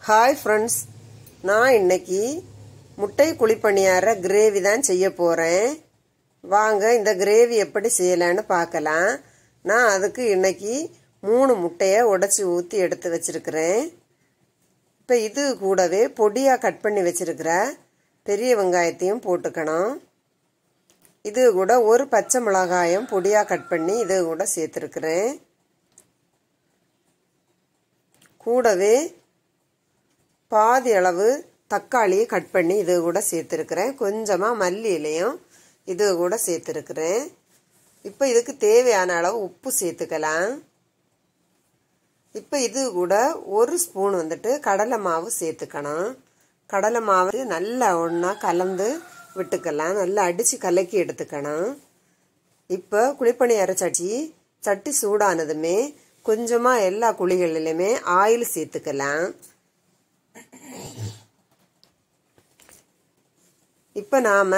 Hi friends, நான் இன்னைக்கு முட்டை குழிப்பணியார கிரேவி தான் செய்ய போகிறேன். வாங்க இந்த கிரேவி எப்படி செய்யலான்னு பார்க்கலாம். நான் அதுக்கு இன்னைக்கு 3 முட்டையை உடைச்சி ஊற்றி எடுத்து வச்சிருக்கிறேன். இப்போ இது கூடவே பொடியாக கட் பண்ணி வச்சிருக்கிற பெரிய வெங்காயத்தையும் போட்டுக்கணும். இது கூட ஒரு பச்சை மிளகாயும் பொடியாக கட் பண்ணி இது கூட சேர்த்துருக்கிறேன். கூடவே பாதி அளவு தக்காளியை கட் பண்ணி இது கூட சேர்த்துருக்கிறேன். கொஞ்சமாக மல்லி இலையும் இது கூட சேர்த்துருக்கிறேன். இப்போ இதுக்கு தேவையான அளவு உப்பு சேர்த்துக்கலாம். இப்போ இது கூட 1 ஸ்பூன் கடலை மாவு சேர்த்துக்கணும். கடலை மாவு நல்லா ஒன்றா கலந்து விட்டுக்கலாம். நல்லா அடித்து கலக்கி எடுத்துக்கணும். இப்போ குழிப்பணியார சட்டி சூடானதுமே கொஞ்சமாக எல்லா குழிகளிலுமே ஆயில் சேர்த்துக்கலாம். இப்போ நாம்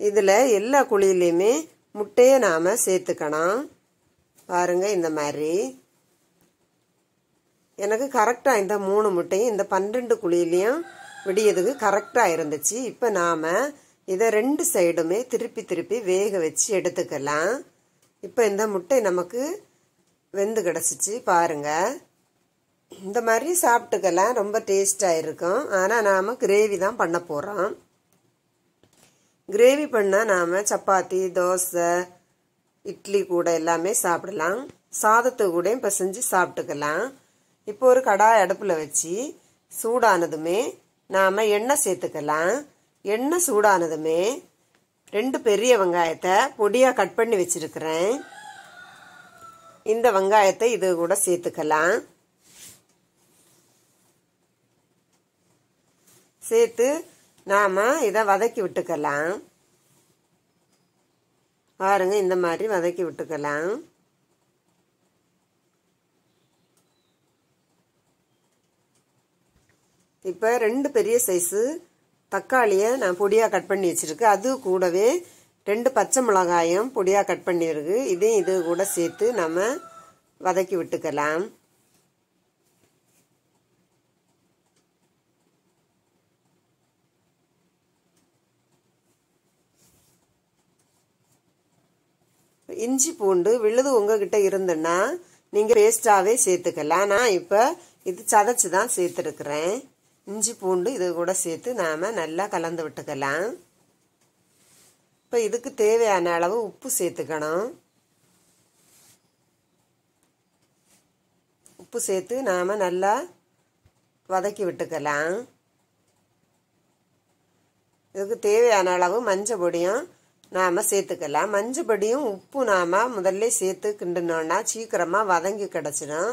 இதில் எல்லா குழியிலையுமே முட்டையை நாம் சேர்த்துக்கணும். பாருங்க, இந்த மாதிரி எனக்கு கரெக்டாக இந்த 3 முட்டையும் இந்த 12 குழியிலையும் விடியதுக்கு கரெக்டாக இருந்துச்சு. இப்போ நாம் இதை 2 சைடுமே திருப்பி வேக வச்சு எடுத்துக்கலாம். இப்போ இந்த முட்டை நமக்கு வெந்து கிடச்சிச்சு. பாருங்க, இந்த மாதிரி சாப்பிட்டுக்கலாம். ரொம்ப டேஸ்டாக இருக்கும். ஆனால் நாம் கிரேவி தான் பண்ண போகிறோம். கிரேவி பண்ணால் நாம் சப்பாத்தி, தோசை, இட்லி கூட எல்லாமே சாப்பிடலாம். சாதத்தை கூட பிசைஞ்சு சாப்பிட்டுக்கலாம். இப்போ ஒரு கடாய் அடுப்பில் வச்சு சூடானதுமே நாம் எண்ணெய் சேர்த்துக்கலாம். எண்ணெய் சூடானதுமே 2 பெரிய வெங்காயத்தை பொடியாக கட் பண்ணி வச்சிருக்கிறேன். இந்த வெங்காயத்தை இது கூட சேர்த்துக்கலாம். சேர்த்து நாம் இதை வதக்கி விட்டுக்கலாம். பாருங்க, இந்த மாதிரி வதக்கி விட்டுக்கலாம். இப்போ 2 பெரிய சைஸு தக்காளியை நான் பொடியாக கட் பண்ணி வச்சிருக்கேன். அது கூடவே 2 பச்சை மிளகாயும் பொடியாக கட் பண்ணியிருக்கு. இதையும் இது கூட சேர்த்து நம்ம வதக்கி விட்டுக்கலாம். இஞ்சி பூண்டு விழுது உங்ககிட்ட இருந்துன்னா நீங்கள் பேஸ்டாகவே சேர்த்துக்கலாம். நான் இப்போ இது சதைச்சு தான் சேர்த்துருக்குறேன். இஞ்சி பூண்டு இது கூட சேர்த்து நாம் நல்லா கலந்து விட்டுக்கலாம். இப்போ இதுக்கு தேவையான அளவு உப்பு சேர்த்துக்கணும். உப்பு சேர்த்து நாம் நல்லா வதக்கி விட்டுக்கலாம். இதுக்கு தேவையான அளவு மஞ்சள் பொடியும் நாம் சேர்த்துக்கலாம். மஞ்சள் பொடியும் உப்பு நாம் முதல்ல சேர்த்து கிண்டுனோன்னா சீக்கிரமாக வதங்கி கிடச்சிடும்.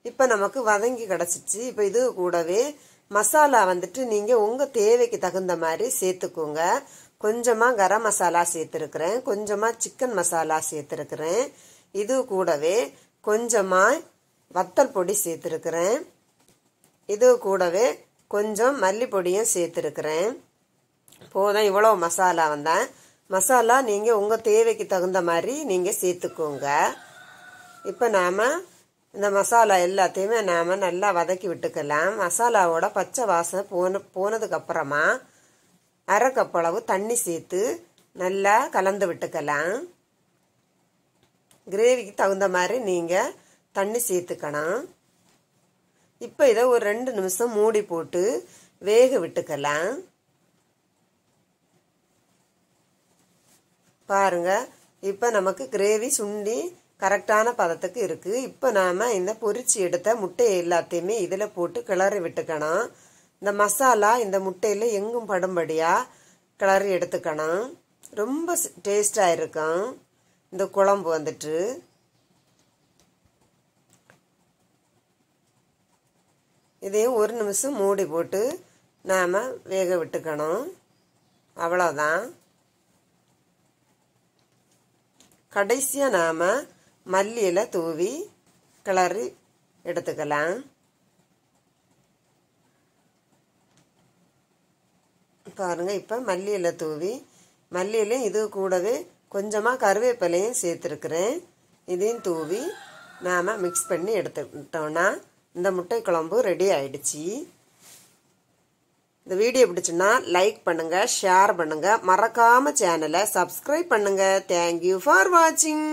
இப்போ நமக்கு வதங்கி கிடச்சிச்சு. இப்போ இது கூடவே மசாலா நீங்கள் உங்கள் தேவைக்கு தகுந்த மாதிரி சேர்த்துக்கோங்க. கொஞ்சமாக கரம் மசாலா சேர்த்துருக்குறேன். கொஞ்சமாக சிக்கன் மசாலா சேர்த்துருக்குறேன். இது கூடவே கொஞ்சமாக வத்தல் பொடி சேர்த்துருக்குறேன். இது கூடவே கொஞ்சம் மல்லிப்பொடியும் சேர்த்துருக்குறேன். போதும், இவ்வளோ மசாலா வந்தேன். மசாலா நீங்கள் உங்கள் தேவைக்கு தகுந்த மாதிரி நீங்கள் சேர்த்துக்கோங்க. இப்போ நாம் இந்த மசாலா எல்லாத்தையுமே நாம் நல்லா வதக்கி விட்டுக்கலாம். மசாலாவோட பச்சை வாசனை போனதுக்கப்புறமா 1/2 கப் அளவு தண்ணி சேர்த்து நல்லா கலந்து விட்டுக்கலாம். கிரேவிக்கு தகுந்த மாதிரி நீங்கள் தண்ணி சேர்த்துக்கணும். இப்போ இதை ஒரு 2 நிமிஷம் மூடி போட்டு வேக விட்டுக்கலாம். பாருங்க, இப்போ நமக்கு கிரேவி சுண்டி கரெக்டான பதத்துக்கு இருக்குது. இப்போ நாம் இந்த பொரிச்சு எடுத்த முட்டையை எல்லாத்தையுமே இதில் போட்டு கிளறி விட்டுக்கணும். இந்த மசாலா இந்த முட்டையில் எங்கும் படும்படியாக கிளறி எடுத்துக்கணும். ரொம்ப டேஸ்டாக இருக்கும் இந்த குழம்பு. இதையும் 1 நிமிஷம் மூடி போட்டு நாம் வேக விட்டுக்கணும். அவ்வளோதான். கடைசியாக நாம் மல்லி இலை தூவி கிளறி எடுத்துக்கலாம். பாருங்கள், இப்போ மல்லி இலை தூவி மல்லி இலையும் இது கூடவே கொஞ்சமாக கருவேப்பிலையும் சேர்த்துருக்குறேன். இதையும் தூவி நாம் மிக்ஸ் பண்ணி எடுத்துக்கிட்டோன்னா இந்த முட்டை குழம்பு ரெடி ஆயிடுச்சு. இந்த வீடியோ பிடிச்சுன்னா லைக் பண்ணுங்க, ஷேர் பண்ணுங்க, மறக்காம சேனலை சப்ஸ்கிரைப் பண்ணுங்க. தேங்க்யூ ஃபார் வாட்சிங்.